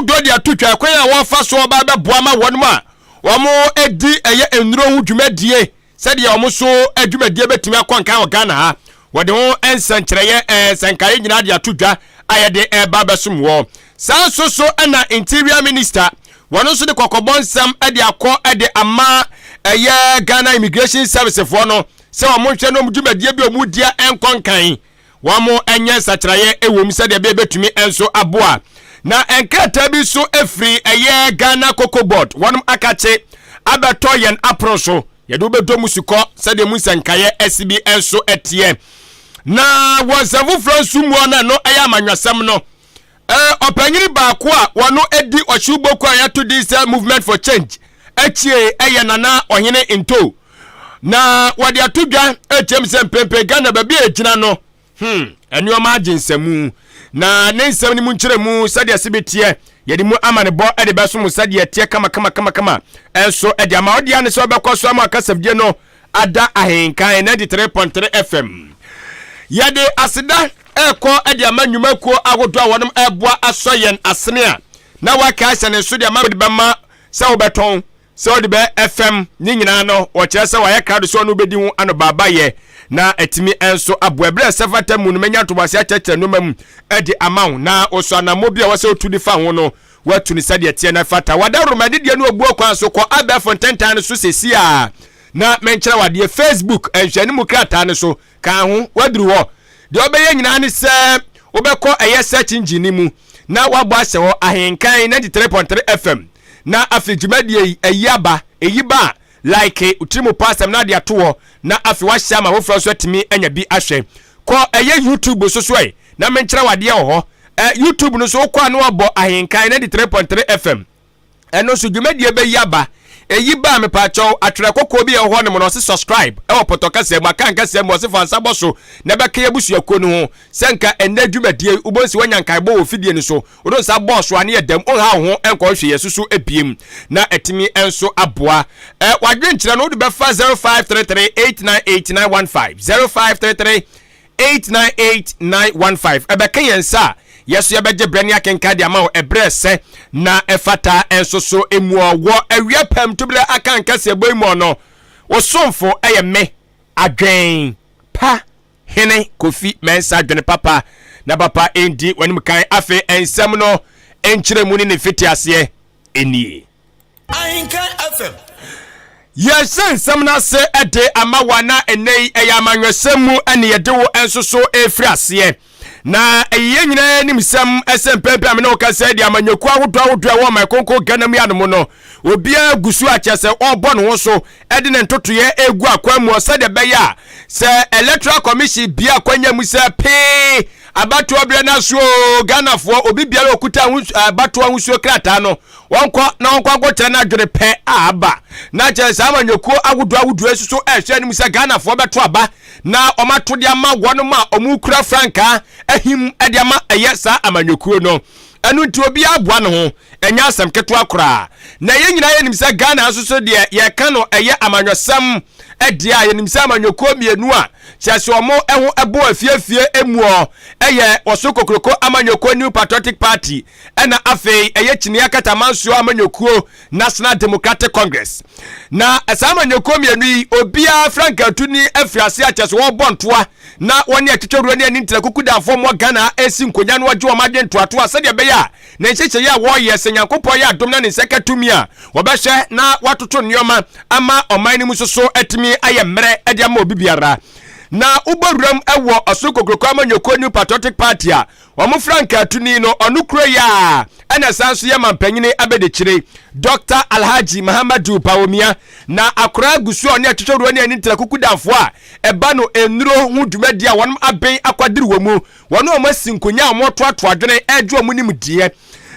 do dia tutwa kwan a wo fa so ba beboa ma wonum a womo edi eye enuro hu dwumadie sade ya womo so adwumadie betimi akonkan Ghana ha wode ho ensankyereye sankaye nyina dia tutwa ayede ba besum wo so na interior minister wono so de kokobonsam ade akọ ade ama eye Ghana Immigration Service for no se womo hwe no dwumadie bi omudia enkonkan womo enye sakyereye ewom sade be betumi enso aboa na enkata bi so efri eye Ghana Cocoa Board wonum akache abeto yen aproso yedo bedo musiko sade musankaye SB enso etie na wazavu fransumu na no eye amanwasam no opanyiri baako a wono edi ohuboko ayato this movement for change echie eye nana ohene into na wade atodwa echem sempempe Ghana ba bi ejina no enuoma agensamu na nensam ni munkyeremu sade asibetie yedi mu amane bo ede beso mu sade etie kama enso ede ama odi ane so bekoso ama akasafdie no ada Ahenkan 93.3 FM yede asida eko ede ama nwumakuo agodo a wonum eboa asoyen asene na waka ahye ne so de ama de bema se obeton se ode be FM ni nyina no o kire se waye krado so no bedi hu ano baba ye na etimi enso aboebre sefata mu no menya tobase acheche no mam edi amaw na oso anamobi a wase otudi fa ho no watu ni sade etie na fata wada romade de no obuo kwan so ko abe fontentan no so sesi a na menkyere wade Facebook enhwani mu krata ne so kan ho waduru ho de obeye nyina ne se obekọ eye search engine mu na wabo ahye ho Ahenkan 93.3 FM na afijumadi eyaba eyiba like utrimu pasam na dia to na afi wa shama wo fro so atimi anya bi ahwe ko eye YouTube so na menkyere wade ho YouTube no so kwa no abo Ahenkan 93.3 FM eno so dwumadi be yaba eyiba me pa chaw atwere kokko bi e ho ne mo no subscribe e wo potokase ma kan kase mo se fansa boso na be ka yebusuako no ho senka enda dwumadi ubonsi wanyankan bo ofidie ni so odon sa boss ane edam on ha ho enko hwe yesusu ebiem na etimi enso aboa wadwenkyere no de be fa 0533898915 0533898915 ebe kan yensa yeso ye beje brani akenka de ama ebrese na efata enso so emuowo awia pam tubele Akan Kasiebo mu no wo somfo eye me adwen pa hene Kofi mensa adwen papa na papa endi wanim kan afe ensem no enkyeremu ni ne fiti ase enie Ahenkan FM yes samna se ede ama wana enei eya manwesemu ene yedewo enso so efri ase na eye nyina nimsam SMPP amene okasa di amanyaku ahodo wo makonko Ghana mu yanom no obia gusu achese obo no so ede ne ntotoye egu akwamu osade beya se electoral commission bia kwanya mu se pe abatu obia na so Ghana fo obi bia okuta abatu ahusuo krata no wonko na wonko agotere na adwere pe aba na chese amanyaku ahodo esuso ehwe nim se Ghana fo beto aba na omato de ama wonom a omukura franka ahim ede ama ayesa amanyaku no anu nti obi aboa no ho enya asem keto akora na ye nyina ye nimsa Ghana asoso de ye ka no eye amanwasam ede a ye nimsa amanyaku mienu a chese omo eho ebo afiefie emuo eye osokokroko amanyaku New Patriotic Party ena afei eye chinia katamanso amanyaku National Democratic Congress na asamanyaku mienu obia franka tuni afiase a chese wo bontoa na woni atwetworo ne ani ntira kukuda fo mo Ghana esi nkonya no wagye o madwe ntoato asede be ya na ncheche ya wo ye senyankopɔ ya dom na ne sekatumi a wobɛhwɛ na watoto nneoma ama ɔman ni musoso atimi aye mmere ade ama obibiara na uboruam ewo osokokroko amanyaku New Patriotic Party a wɔn franka tuni no ɔnukuro ya ana sanso ye mampanyine abedekire Dr. Alhaji Muhammadu Pawomia na akora gusu oni atwetworo ne ani ntira kukudafo a eba no enuro hu dwumadi a wɔn aben akwadiri wɔ mu wɔn o masinkonya amotoato adwene edu omu nimdie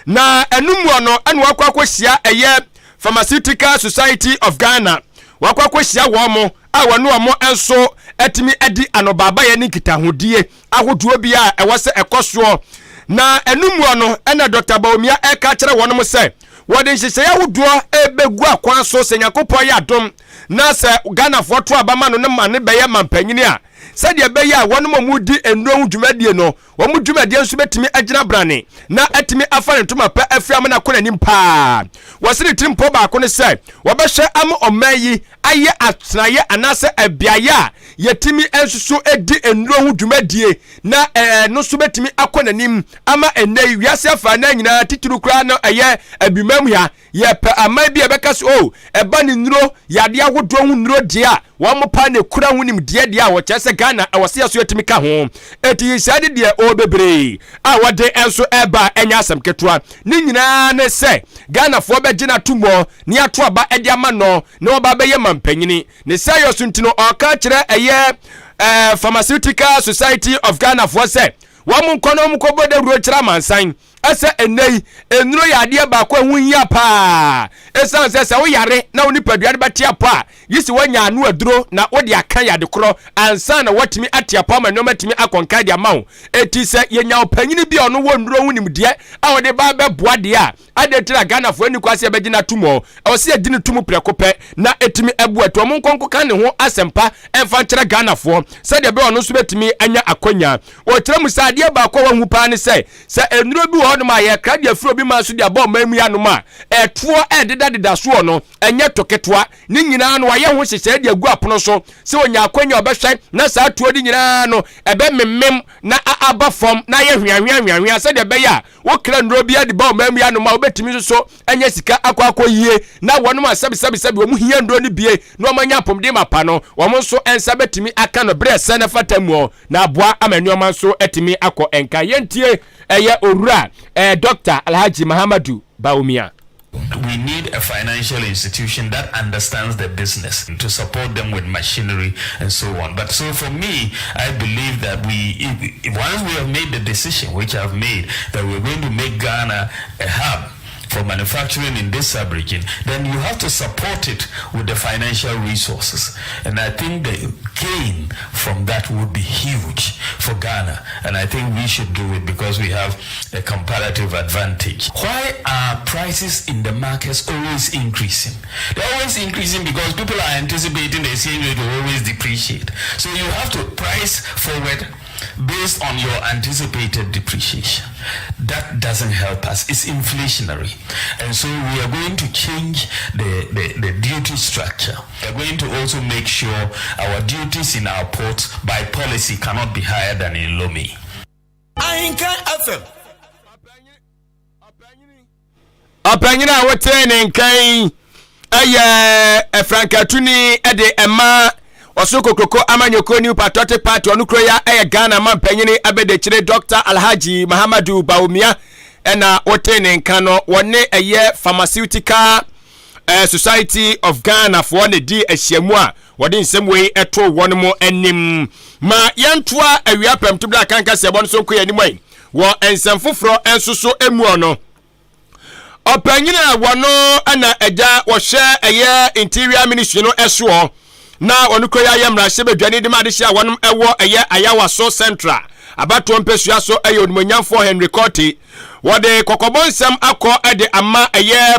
na enumuo no ene wakwakohia eye Pharmaceutical Society of Ghana wakwakohia wɔ mo a wɔn o mo enso etimi edi anobaba ye ni kitahodie ahoduo bia ɛwɔ se ekoso na enumuo no ena Dr. Baumia eka kire wono mo se wode nhyehyɛ ahodoɔ ebegu akwan so sɛ Nyankopɔn yɛ adom na sɛ Ghana fo to abama no ne ma ne bɛyɛ mampanyini a sɛ de bɛyɛ a wɔn mo di enuro dwumadie no wɔn mo dwumadie nso betimi agyina brane na atimi afa ne ntoma pa afia na kɔ nanim pa wɔsere timpo baako ne sɛ wɔbɛhwɛ am ɔman yi ayɛ atraye anase abiaye a yɛtimi ensusu edi enuro dwumadie na no so betimi akɔ nanim ama enai wiase afa na nyina tituru kra no ɛyɛ abimam ya yɛpɛ aman bi ɛbɛka so o ɛba ne nuro yade ahodoɔ hu nuro die a wɔn mo pa ne kura hu nim die die a wɔkyɛ sɛ Ghana ɛwɔse aso yɛtimi ka ho eti sade die o bebre a wɔde enso ɛba ɛnya asɛm ketoa ne nyinaa ne sɛ Ghana fo bɛgyina tumɔ ne ato aba ɛde ama no ne wɔba bɛyɛ mampanyini ne sɛ yɛ so ntino ɔka kyerɛ ɛyɛ Pharmaceutical Society of Ghana fo sɛ wɔn nkɔnɔ mu kɔbɔ de wuro kyerɛ mansan asa enei enuro yade ba kwa hu hia pa esan sɛ wo yare na wo nipadua de batia pa yisi wanya anu aduro na wo de aka yade kro ansa na watimi atia pa ma no matimi akonka de amawo eti sɛ yenya opanyini bi ono wo nduro hu nimdeɛ a wo de ba bɛboa de a ade tira Ghana fo ani kwase bɛgina tumo ɛwo se agini tumu prekopɛ na etimi abu ato mo nkonko kan ne ho asempa ɛmfa kyerɛ Ghana fo sɛ de bɛ ono so betimi anya akonya o kyerɛ mu sa de ba kwa hu pa ne sɛ enuro bi no ma ye krade afro bi ma so de abɔ mamu ya no ma ɛtoɔ ɛdeda so no ɛnyɛ toketoa ne nyinaa no wayɛ ho hyehyɛ de agu apono so sɛ onya akwanya ɔbɛhwɛ na saa toɔ de nyinaa no ɛbɛ memmem na aba fam na yɛ hwianhwianhwianhwia sɛ de bɛyɛ a wo kra nduro bi de bɔ mamu ya no ma obetimi so ɛnyɛ sika akɔ yie na wɔnom asɛbisɛbisɛbi wɔn hia nduro ne bie na ɔmanya pomde mapa no wɔn nso ɛnsa betimi aka no brɛ sɛ na fatamu na aboa amanuoma nso etimi akɔ enka yentie ɛyɛ owura Dr. Alhaji Mahamadu Baumia. We need a financial institution that understands the business to support them with machinery and so on. But so for me, I believe that once we have made the decision, which I've made, that we're going to make Ghana a hub for manufacturing in this sub-region, then you have to support it with the financial resources. And I think the gain from that would be huge for Ghana. And I think we should do it because we have a comparative advantage. Why are prices in the markets always increasing? They're always increasing because people are anticipating the exchange rate will always depreciate. So you have to price forward based on your anticipated depreciation. That doesn't help us. It's inflationary. And so we are going to change the duty structure. We are going to also make sure our duties in our ports by policy cannot be higher than in Lomé. Ahenkan FM. Apanyina wotene nkan Frankatuni ede ema Osoko Koko Amanyoko New Patriotic Party onukro ya Ghana mampanyini abedechire Dr. Alhaji Mahamadu Baumia ena wotene nkano wone Pharmaceutical Society of Ghana for ne di ahyiamu a wode nsem wei eto won mo anim ma yantoa awia pamtubla Akan Kasiebo nso nko yanim ai wo ensem foforo ensoso emu ono opanyina wono ana eja wo hye interior ministry no eso na onukro ya yemra sebedwane de madehia wonom ewo ayawa so central abato mpesua so onimonyamfo Henry Cotti wode kokobonsem akọ ede ama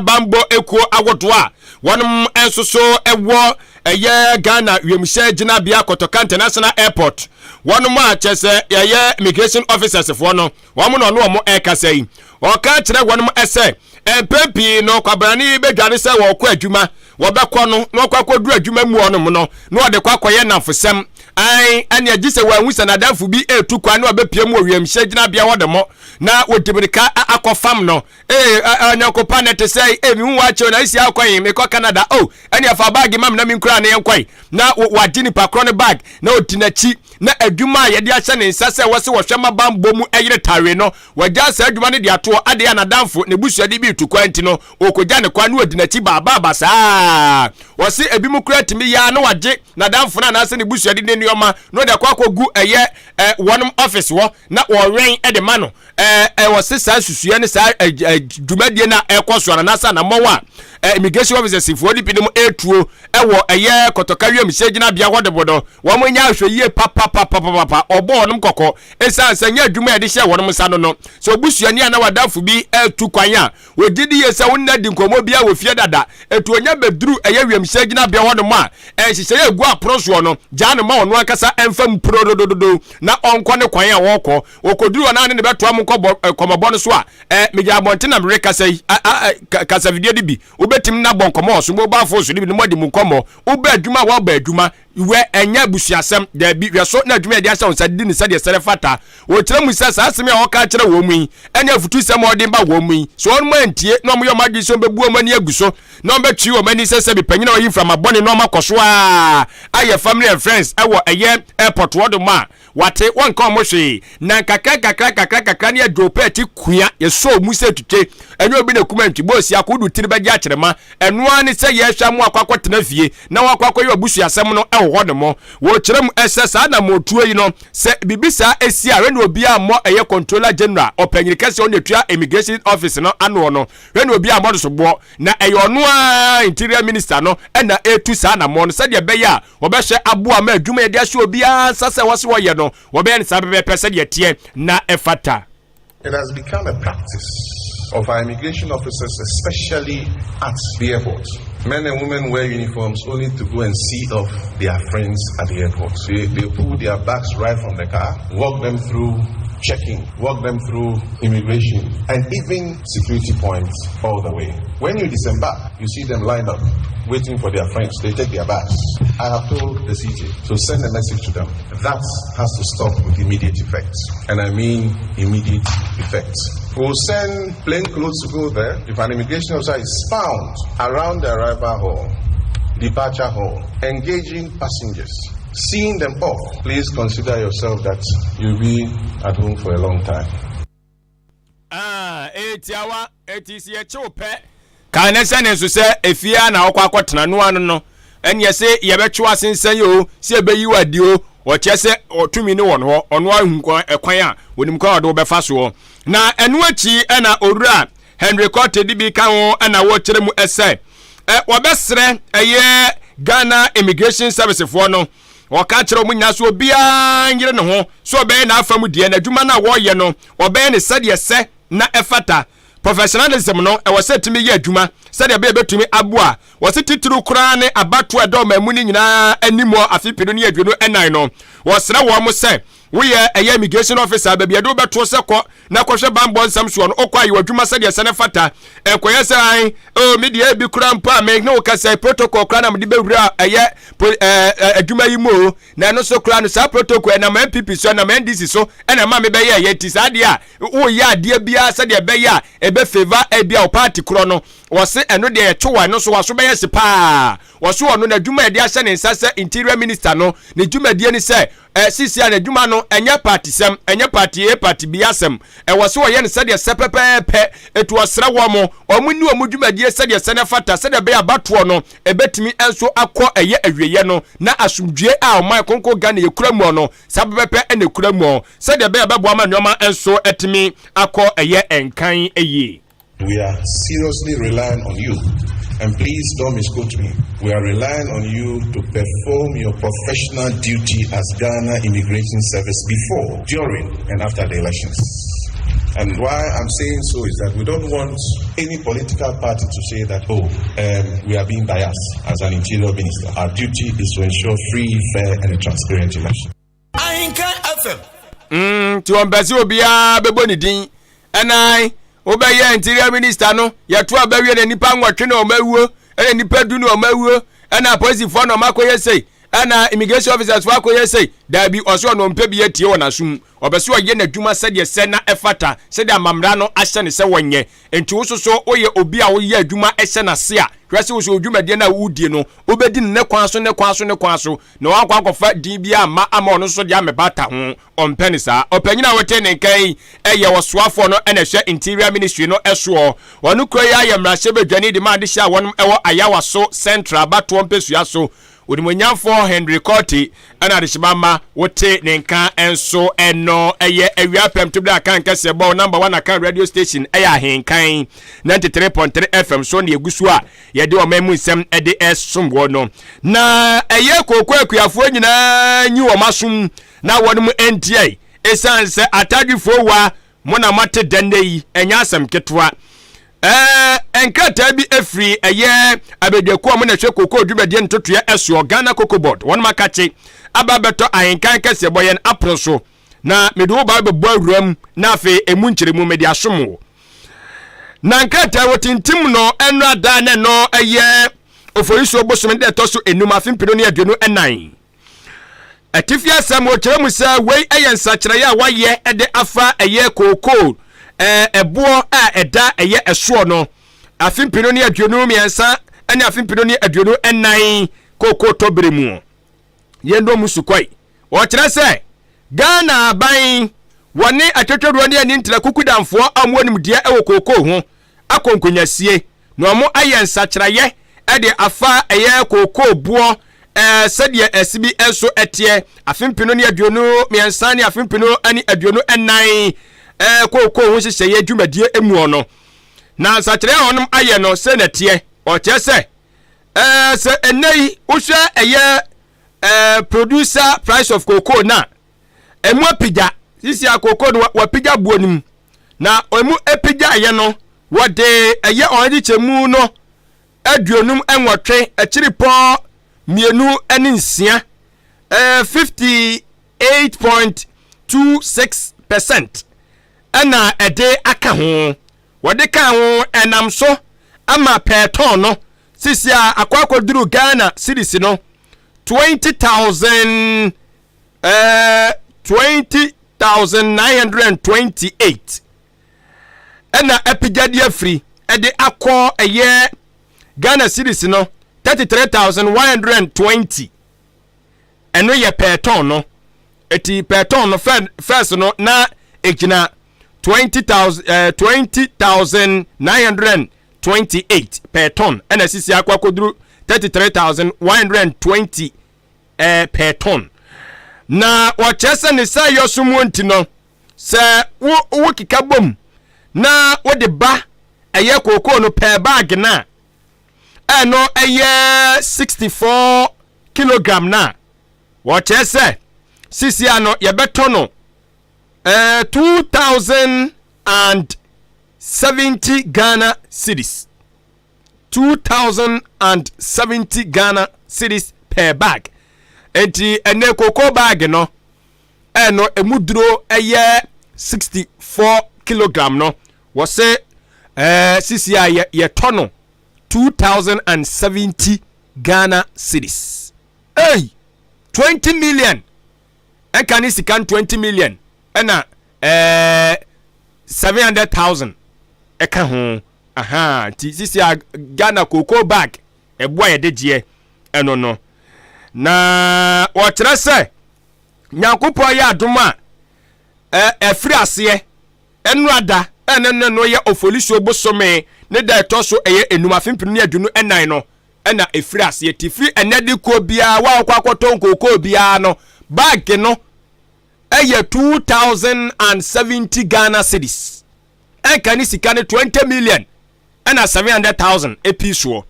bambo ekuo awodo a wonom enso so ewo Ghana wiemhye ginabia Kotoka International Airport wonom a chese immigration officers fo no womo no no ekasai o ka kire wonom ese empepi no kwabrani bedwane se wo kọ adwuma wobekọ no no kwakoduru adwuma mu onom no no de kwakoye nafosem ai ane agise wa husa na danfo bi etu kwa na obepie mu wiemhye ginabia wodemo na wodibirika akofam no anyakopa net say mi hu wa che na isi akwan me ko Canada ane afa bag mam na mi nkura na yenkwan na wagini pakro ne bag na otinachi na adwuma ye de ahye ne nsase wo se wo hwema bambo mu eyire tawe no wagya sa adwuma ne de ato ade ya na danfo ne busua de bi etu kwanti no okogya ne kwa na odinachi baba basa wo se ebi mu kura timi ya na wagye na danfo na na se ne busua de ne nneɔma no de kwa gu eye one office wo na wo wen e de ma no wo se saa susue ne saa dwumadie na ekoso na sa na mowa immigration officers for di pinim etuo wo eye kotokawia msegina bia hodebodo wo mo nya ahwe papa obo onum kokko esa sanya adwuma e de hye wonum sa no so busuani ana wadafo bi etu kwan a wogidi yesa wonna di nkomo bia wo fie dada etu onya beduru eye wiem msegina bia hodom a hyehyɛ egu aproso no gya ne ma ono akasa emfam prodododo na onko ne kwan a wokɔ okoduru na ne beto am komobɔ no so a meja abonte na mere kasa video di bi obetim na bonkomo so mo ba fo so di bi no modi mu komo oba adwuma wa ba adwuma we enya busuasem da bi we so na adwuma de asa onsa di ni sade sere fata wo kire mu sasa asem a woka kire wo mu yi enya futu sem odi ba wo mu yi so on mo antie no mo yo magi so bebu o mani aguso no betwi o mani sese bi panyina o yi from abone no makoso a aye family and friends ewo eye airport wo do ma wate won kan mo hwe na kakra ne adwopa ti kua ye so mu se tuche enyo obi na kumanti bosi akodu tiri ba gya kyerema eno ani se ye hwa mu akwakotena fie na wakwakọ ye obusu asem no ewo no mo wo kyerem esesa na motuo yi no se bibisa esi a when obi a mo eye controller general opanyiri kese on etua immigration office no ano no when obi a mo so bo na eye ono a interior minister no na etu sa na mo no se de be ya wo be hye abo a ma adwuma ye de ahye obi a sase wo se wo ye no wo be ne sa be pese de tie na efata. It has become a practice of our immigration officers, especially at the airport. Men and women wear uniforms only to go and see off their friends at the airport. So they pull their bags right from the car, walk them through checking, walk them through immigration, and even security points all the way. When you disembark, you see them lined up, waiting for their friends. They take their bags. I have told the CJ to send a message to them. That has to stop with immediate effect. And I mean immediate effect. We'll send plain clothes to go there. If an immigration officer is found around the arrival hall, departure hall, engaging passengers, seeing them off, please consider yourself that you'll be at home for a long time. Etiawa, etisi chope. Kana sene so se efia na akwakotena no ano no. Enye se yebetwe asensan yo, se ebeyi wadi o, o chese otumi ne won ho, ono ahunko ekwan a wonim kwa do befa so. Na enu achi na owura Henry Cote di bi ka ho na wo kire mu ese. Wobesre eye Ghana Immigration Service for no. Waka kire mu nya so bia ngire ne ho, so obey na afamu die na adwuma na wo ye no, obey ne sade se na efata. Professionalism no e wose timi ye adwuma sade be betumi aboa wose tituru kura ne abato edo mamu ni nyina animo afipino ne adweno enan no wosre wo mo se we ye immigration officer ba bia do beto se ko na kohwe bambo nsam so no okwa ye adwuma sade se ne fata enkoye se an o media bi kura mpa me no ka se protocol kura na me de bewura adwuma yi mo na no so kura no sa protocol na ma MPP so na ma NDC so na ma me be ye ti sade a wo ya de bia sade be ya ebe favor ebia o party kro no wose eno de etwa no so waso be yes pa wose ono na dwuma de ahye ne nsase interior minister no ne dwuma de ni se sisi na dwuma no enya party sem enya party e party biasem wose wo ye ne se de sepepepe etu osra wo mo omuni omu dwuma de se de se ne fata se de be abato no ebetimi enso akọ eye awieye no na asumdue a o mai konko Ghana ye kura mu no sapepepe ene kura mu se de be ababo ama nyoma enso etimi akọ eye enkan eye. We are seriously relying on you, and please don't misquote me. We are relying on you to perform your professional duty as Ghana Immigration Service before, during, and after the elections. And why I'm saying so is that we don't want any political party to say that, we are being biased as an interior minister. Our duty is to ensure free, fair, and a transparent election. Ahenkan FM. To ambassador obia beboni din, and obeye interior minister no yeto abawie na nipa nwotwe na omawuo ene nipa du na omawuo ena police for no makoye sei ena immigration officers for akoye sei da bi oso no mpa bi atie wona sum obeso ye na dwuma sede se na efata sede amamra no ahye ne se wonye enti wososo oye obi a woye adwuma ehye na se a hwese woso odwuma de na wudie no obedi ne kwan so na wakwa akọfa din bia ama ono so de amebata ho ompenisa opanyina wote ne nkai eye wosoafo no ene hwe interior ministry no eso wonu kroya ye mrahye bedwani de ma de hya wonum ewo ayawa so central bato ompesua so Udimonyamfo Henry Cotti ana adishimama wote nenka enso eno eye ewiapem tubda Akan Kasiebo number 1 Akan radio station eya Ahenkan 93.3 FM so ne egusu a ye de omemu nsem ede esomwo no na eye kokwa akuafo nyina nyi wo masum na wonum NTA esanse atadwifo wa mona mate denne yi enya asem ketwa enkata bi efri eye abedwako mo na hwe kokoo dwumade ntotoya eso Ghana Cocoa Board won makache ababeto Ahenkan Kasiebo yen aproso na medu ba bebu awuram na afi emu nkyeremu medi asomo na nkata wotintim no enu ada ne no eye oforiso obosom de toso enum afimpino ne aduonu enan atifia sam o kyeremu sa wei eye nsakire ya waye ede afa eye kokoo ebo a eda eye eso no afimpino ne aduonu miensa ene afimpino ne aduonu enan kokoo tobremu yendo musukoi o kyerɛ sɛ Ghana ban wone atwetwedo ne ani ntra kukudamfo amonim dia ewo kokoo ho akonkonyasie no amo aye nsakiraye ede afa eye kokoo buo sɛdeɛ asibi enso etie afimpino ne aduonu miensa ne afimpino ani aduonu enan kokoo ho hyehyɛ adwumadie emu no na nsakire honom aye no sɛ natie o kyerɛ sɛ sɛ enei wohwɛ eye producer price of cocoa na emu apija sisi akoko no wapija buonim na emu epija ye no wode eye onji chemu no aduonum enwotwe akiripo mienu ani nsia 58.26% ana ede aka ho wode ka ho enam so ama peton no sisi akwakoduru Ghana series no 20,928 ena epigadia free ede akọ eye Ghana series no 33,120 eno ye peton no eti peton no first no na egina 20,928 peton ena sisi akwa koduru 33,120 per ton na wachese ne sa yosumu ntino se wo kika bom na wo de ba eye kokoo no per bag na eno eye 64 kilogram na wachese sisi ano ye beto no 2,070 Ghana cedis 2,070 Ghana cedis per bag enti ene cocoa bag no eno emuduro eye 64 kilogram no wose sisi ye tono 2,070 Ghana cedis 20 million enkani sikan 20 million ena 700,000 eka ho ti sisi Ghana cocoa bag eboa ye degie eno no na wokyerɛ sɛ nyankopɔ yɛ adoma efiri ase enrada enene no yɛ ofolisuo bosome ne da etoso eye enum afimpinu ne adunu enan no ena efiri ase tifi enedi ko bia wa akwakoton kokoo bia no bag no eye 2,070 Ghana cedis enkani sika ne 20 million ena 700,000 episo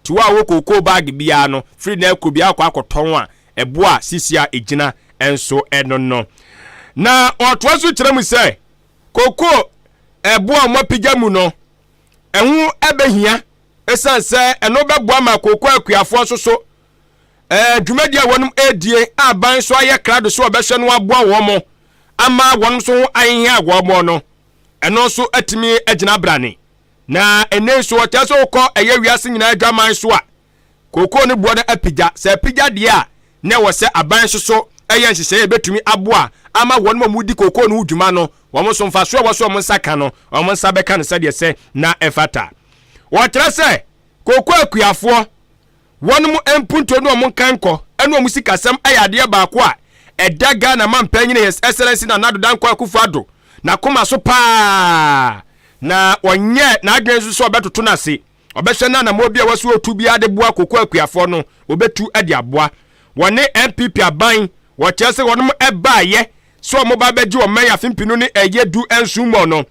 tiwa wo kokoo bag bia no free na ko bia akwakoton a eboa sisia egina enso enono na otwaso kyerem sɛ kokoo eboa mo pigamu no ehu ebehia esanse eno beboa ma kokoo akuafo soso dwumadi a wonum edie aban so aye krado so obehwe no aboa wo mo ama wonum so ayen agwo mo no eno so atimi agina brane na ene so otaso ko eye wiase nyina adwaman so a kokoo ne buo na apija se apija de a ne wo se aban so eye nhyehyɛ ebetumi aboa ama wonum mudi kokoo no udwuma no wo so mfa so wo so mo nsaka no wo mo nsa beka no se de se na efata wo tere se kokoo akuafo wonum empunto no mo kanko eno mo sikasem ayade baako a ɛda Ghana mampanyine his excellency na nado danko akufado na koma so pa na onye na adwen so obetoto na se obehwe na mo bia waso otu bia de boa kokwa akuafo no obetu ade aboa wone MPP aban wo chese wonom ebaaye so mo ba beji o man afimpinu ni eyedu ensumo no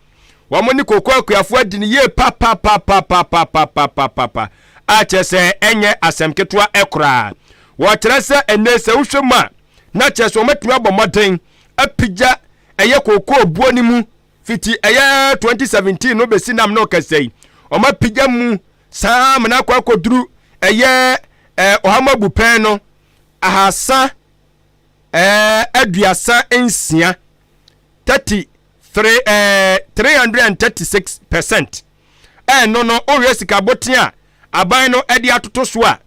wo mo ni kokwa akuafo adi ni ye pa a chese enye asemketua ekra wo chese enese uhwema na chese o matumi abomoden apija eye kokwa obuo ni mu fiti eye 2017 no besi nam no kasei o mapija mu sam na kwa koduru eye ohamabu pen no ahasa aduasa ensia 336% no oresika botia aban no edi atoto so a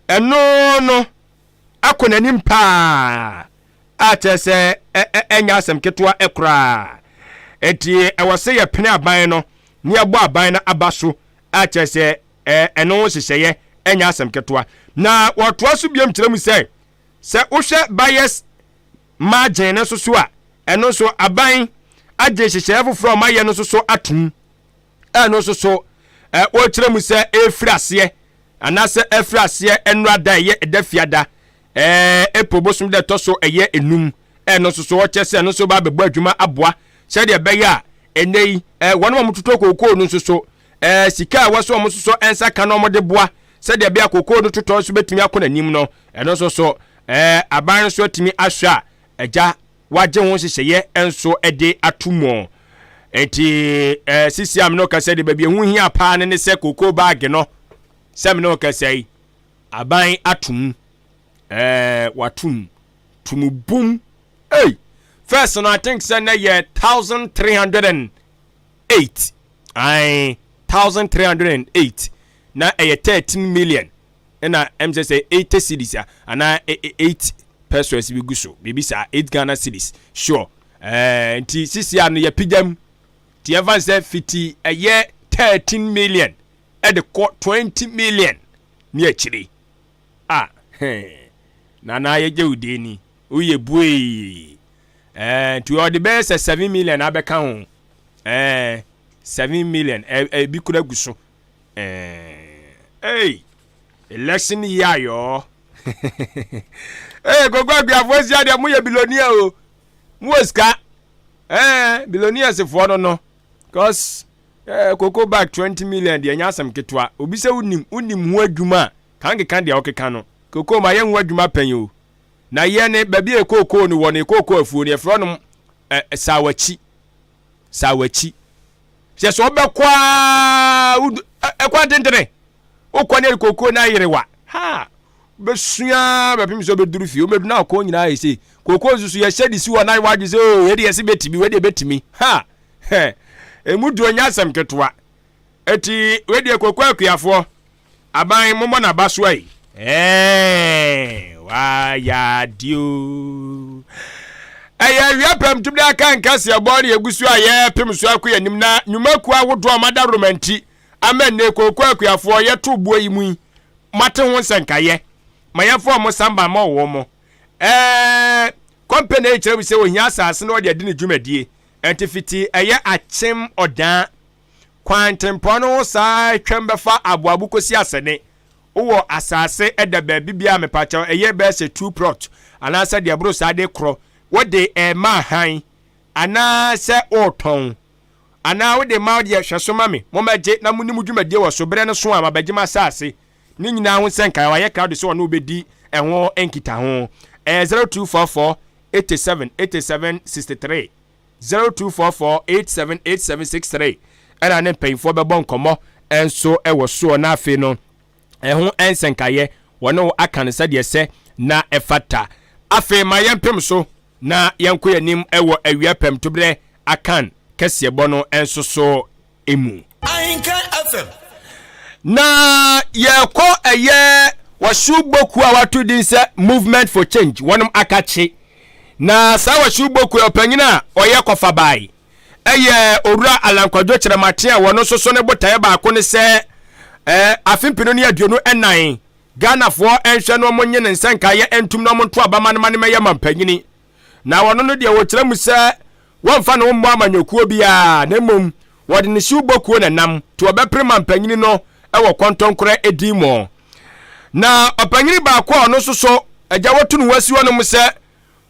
eno no akonanim pa a chese enya asem ketoa ekra eti ewose ye pene aban no ni abo aban na abaso a chese eno hyehyeye enya asem ketoa na wotoa so biam kyerem se wohwe bias margin no so a eno so aban agye hyehyeye foforo ma ye no so atum eno so wo kyerem se efrase anase efrase enrada ye edafiada epobosum de toso eye enum eno so wo kyese eno so ba bebo adwuma aboa sede be ya enei wono mototo kokoo no so sika waso mo so ensa ka no mo de boa sede be akokoo no toto so betimi akona nim no eno so aban so timi ahwa eja waje ho hyehyeye enso ede atumo eti sisiam no ka sede be hu hia pa ne se kokoo bag no sem no ka sei aban atum watum tumubum first no I think say na year 1308 1308 na 13 million na say 80 cities ana 8 pesos bi guso bibi sa 8 Ghana cities sure nti sisi anu ye pidam ti evan say fiti a year 13 million at the 20 million ni achiri na ye jeudeni uye buei to all the best 7 million abeka ho 7 million bi kura guso election year yo gogo agbiafo sia de mu ye billionaire o mu oska billionaires for no cause koko back 20 million de nya asem ketwa obi se unim ho adwuma kan de okeka no koko ma ye ho adwuma panyo na ye ne ba bi ekoko no woni ekoko afuo ne efro no sawachi se so be kwa dentere o kwa ne ekoko na yerewa besua ba pim so be duru fi o medu na ko nyina ese koko susu ye shedi si wona waje se o ye de ese betimi we de betimi emudu anya asem ketwa eti we de ekoko akuafo aban mommo na baso ai waya dio wiapem tumde Akan Kasiebo egusu aye pem so akoya nim na nyumaku awodo amada romanti amenne kokko akuafo ye to buo yi mu mate ho nsankaye mayafo mo samba ma wo mo company e kire bi se ohia asase na ode adi dwumadie entifiti eye achem odan kwantempo no sa twembefa aboabu kosi asene wo asase edaba bibia mepacha eye be se 2 plot ana se de bro sa de kro wo de ma han ana se oton ana wo de ma de hweso mame mo maje na munim dwumadie wo so bere no so amabagima asase ni nyina ho senka wa ye crowd so no obedi enwo enkita ho 0244 878763 0244 878763 era ne payfo be bon komo enso ewo so na afi no ehun ensenkaye wono akan se de se na efata afi ma yempem so na yenko yanim ewo awiapem tobre Akan Kasiebo no enso so emu Ahenkan FM na yeko eye washugboku a watu din se movement for change wonum akachi na sa washugboku opanyina oye kofa bai eye owura alankwadwo kyeremate a wono soso ne botaye ba ko ne se afimpino ne aduonu enan Ghana fo enhwe no monye ne nsanka ye entum no monto abama ne mane meye mampanyini na wono no de wo kyeremu se wonfa no mmo amanyokuo bia na mom wode ne shugboku na nam to obepre mampanyini no ewo kontonkora edimo na opanyiri ba kwa ono soso agya wotu no wasi wono se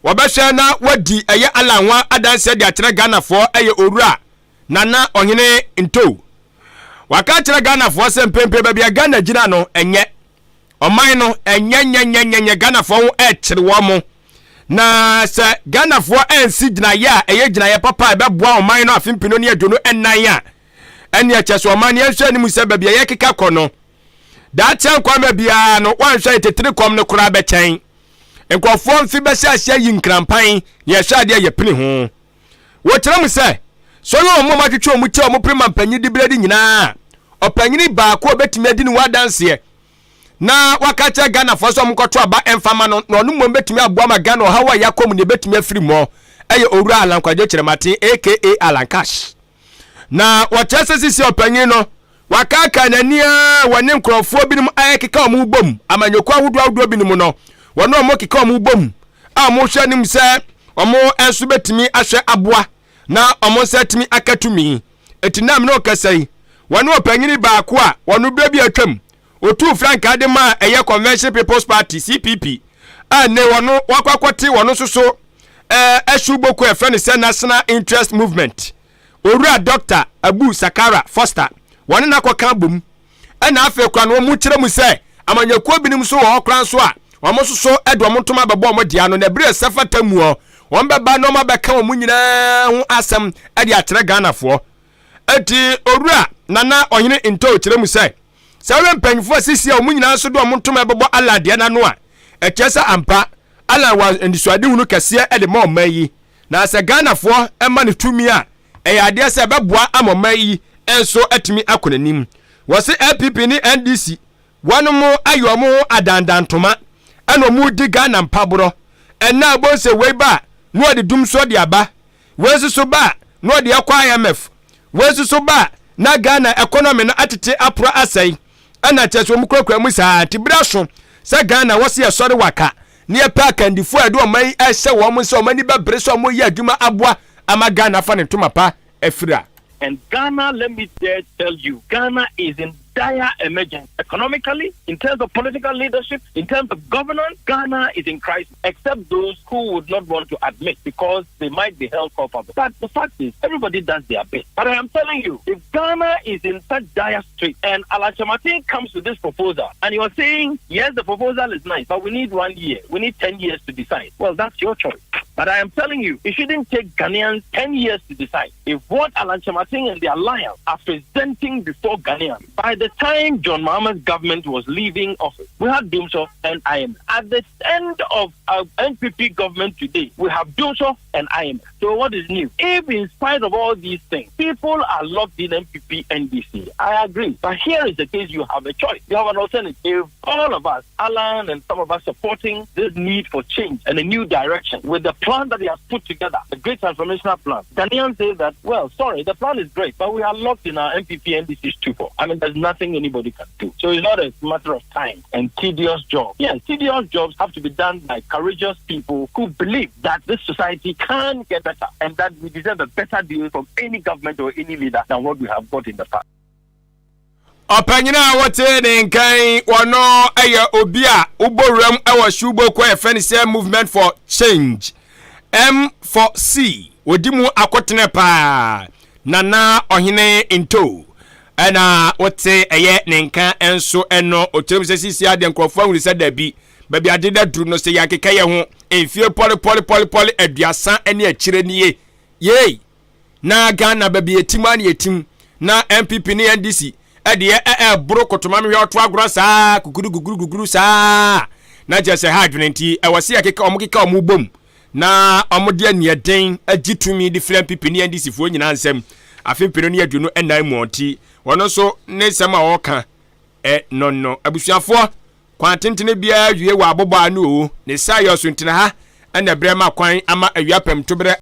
wobehwe na wadi eye alanwa adanse de akyere Ghana fo eye owura nana ohene nto waka kyere Ghana fo se mpempe ba bia Ghana gina no enye oman no enye Ghana fo wo ekyere wo mo na se Ghana fo ensi gina ya eye gina ya papa be boa oman no afimpino ne adwono ennan ya ene echeso oman ne hwe ni mu se ba bia ye keka kono da chen kwame bia no wan hwe tetire kom ne kura be chen enkofo mfi be se ahia yi nkrampan ye hwe ade ye pene ho wo kire mu se so yo mo ma twetwe mu tie o mo prima mpanyi di bredi nyina opanyini ba ko betimi adi ni wadanse na wakacha Ghana fo so mkoto aba emfama no no mo betimi aboa ma Ghana o hawa yakom ne betimi afiri mo eye owura alankwaje kiremate aka Alankash na wachese sisi opanyin no wakaka nania wane nkrofo binim ayekeka omu bom amanyoko ahodo binim no wono omo keka omu bom a mo hwe nim se omo enso betimi ahwe aboa na omo setimi akatumi etinam no kasai wono opanyin ba ko a wono bra bi atwam otu Frank Adema eye Convention People's Party CPP ne wono wakwakwoti wono soso esuboko efreni se National Interest Movement owura Dr. Abu Sakara Foster wono nakoka bom na afa kwa no mu kire mu se amanyako binim so wo kran so a omo soso edo mo ntoma bebo mo dia no na bre safata mu o won beba no ma beka wo mu nyina ho asem ade akyere Ghana fo eti owura nana ohene nto kire mu se sawe mpanyfo sisi a mu nyina so do mo ntoma bebo alade na no a ekyesa ampa ala wa ndisuade hunu kase ede ma omayi na se Ghana fo ema ne tumi a ade se beboa amomayi enso atimi akonanim wose LPP ni NDC wanu mu ayo mu adandantoma eno mu di Ghana mpabro enna bonse weiba no de dumso de aba wesuso ba no de akwa IMF wesuso ba na Ghana economy no atete apro asai ana cheso mu krokra mu saa tibraso se Ghana wose ye sori waka ne e pa kandifo ade o man ehye wo mu se o mani ba bre so mo yi adwuma aboa ama Ghana fa ne ntoma efira. And Ghana, let me tell you, Ghana is in dire emergency. Economically, in terms of political leadership, in terms of governance, Ghana is in crisis, except those who would not want to admit because they might be held culpable. But the fact is, everybody does their bit. But I am telling you, if Ghana is in such dire straits and Alachamati comes to this proposal and you are saying, yes, the proposal is nice, but we need 1 year, we need 10 years to decide. Well, that's your choice. But I am telling you, it shouldn't take Ghanaians 10 years to decide. If what Alan Chamating and the Alliance are presenting before Ghanaians, by the time John Mahama's government was leaving office, we had Dumso and IMF. At the end of our NPP government today, we have Dumso and IMF. So what is new? If in spite of all these things, people are locked in NPP NDC, I agree. But here is the case, you have a choice. You have an alternative. All of us, Alan and some of us supporting this need for change and a new direction with the plan that he has put together, the great transformational plan. Ghanaians say that, well, sorry, the plan is great, but we are locked in our NPP NDC stupor. I mean, there's nothing anybody can do. So it's not a matter of time and tedious jobs. Yes, tedious jobs have to be done by courageous people who believe that this society can get better and that we deserve a better deal from any government or any leader than what we have got in the past. Opanyina wote ne nkan wono eye obi a uboram ewo shubo kwa efenise movement for change M4C odimu akotene pa nana ohene into ana wote eye ne nkan enso eno otirim sisi ade nkrofo ahuri se dabi babi adeda duru no se yakeka ye ho enfie poli aduasa ene akire niye ye na Ghana babi etima na etim na MPP ni NDC ede bro kotoma me hwe agro saa guguru saa na jese ha adwenti ewose yakeka omukeka omubom na omode anieden agitumi different people ni NDC fo nyina nsem afempero ni aduno enai muoti wono so ne sem a woka no abusuafo kwantentene bia wie wa abobo anu o ne sa yo so ntina ha na brema kwan ama awiapem to bre